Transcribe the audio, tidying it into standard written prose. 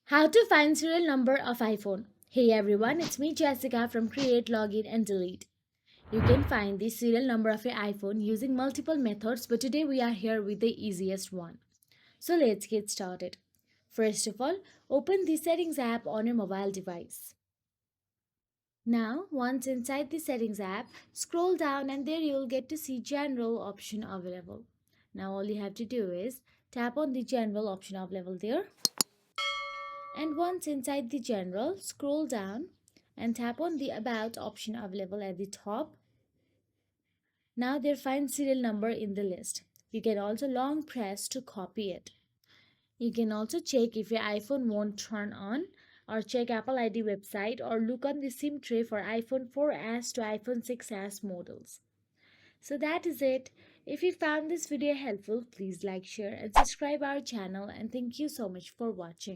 How to find serial number of iPhone. Hey everyone, it's me Jessica from Create, Login and Delete. You can find the serial number of your iPhone using multiple methods, but today we are here with the easiest one. So let's get started. First of all, open the Settings app on your mobile device. Now, once inside the Settings app, scroll down and there you will get to see General option available. Now all you have to do is tap on the General option available there. And once inside the general, scroll down and tap on the about option available at the top. Now there find serial number in the list. You can also long press to copy it. You can also check if your iPhone won't turn on or check Apple ID website or look on the SIM tray for iPhone 4S to iPhone 6S models. So that is it. If you found this video helpful, please like, share and subscribe our channel and thank you so much for watching.